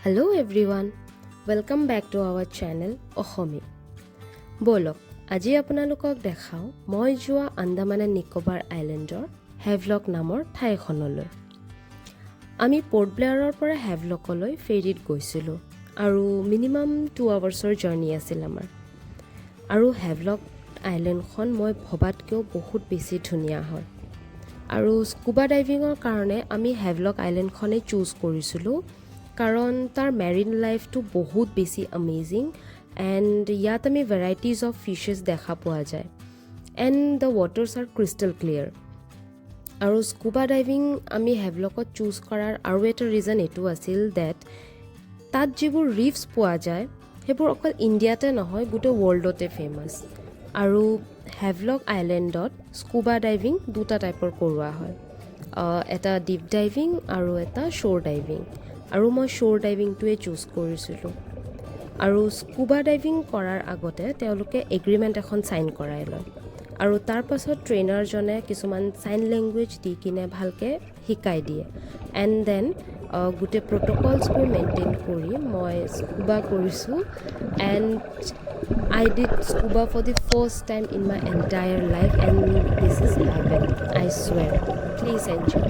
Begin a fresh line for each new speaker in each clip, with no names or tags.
Hello everyone, welcome back to our channel Asomi. Bolok, আজি আপোনালোকক দেখাও মই যোৱা andaman&nicobar আইল্যান্ডৰ হেভলক নামৰ ঠাইখনলৈ। আমি পোৰ্ট ব্লেয়াৰৰ পৰা হেভলকলৈ ফেৰীত গৈছিলোঁ আৰু মিনিমাম 2 আৱাৰ্ছৰ জাৰ্নি আছিল আমাৰ। আৰু হেভলক আইল্যাণ্ডখন মই ভবাতকৈও বহুত বেছি ধুনীয়া হয়। আৰু স্কুবা ডাইভিঙৰ কাৰণে আমি হেভলক আইল্যাণ্ডখনেই চুজ কৰিছিলোঁ কাৰণ তাৰ মেৰিন লাইফটো বহুত বেছি এমেজিং এণ্ড ইয়াত আমি ভেৰাইটিজ অফ ফিছেছ দেখা পোৱা যায় and the Waters R crystal clear. আৰু স্কুবা ডাইভিং আমি হেভলকত চুজ কৰাৰ আৰু এটা ৰিজন এইটো আছিল ডেট তাত যিবোৰ ৰিফছ পোৱা যায় সেইবোৰ অকল ইণ্ডিয়াতে নহয় গোটেই ৱৰ্ল্ডতে ফেমাছ। আৰু হেভলক আইলেণ্ডত স্কুবা ডাইভিং দুটা টাইপৰ কৰোৱা হয়, এটা ডিপ ডাইভিং আৰু এটা শ্ব'ৰ ডাইভিং। আৰু মই শ্ব'ৰ ডাইভিংটোৱে চুজ কৰিছিলোঁ। আৰু স্কুবা ডাইভিং কৰাৰ আগতে তেওঁলোকে এগ্ৰিমেণ্ট এখন চাইন কৰাই লয় আৰু তাৰ পাছত ট্ৰেইনাৰজনে কিছুমান চাইন লেংগুৱেজ দি কিনে ভালকৈ শিকাই দিয়ে এণ্ড দেন গোটেই প্ৰট'কলছবোৰ মেইনটেইন কৰি মই স্কুবা কৰিছোঁ and I did scuba for the first time in my entire life and this is heaven, I swear. Please enjoy.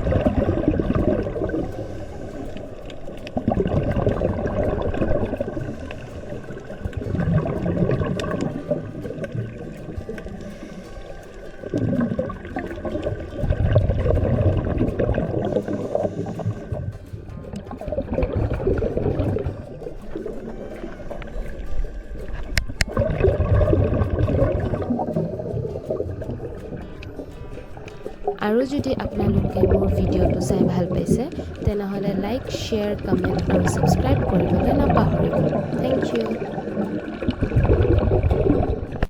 আৰু যদি আপোনালোকে মোৰ ভিডিঅ'টো চাই ভাল পাইছে তেনেহ'লে লাইক, শ্বেয়াৰ, কমেণ্ট আৰু ছাবস্ক্ৰাইব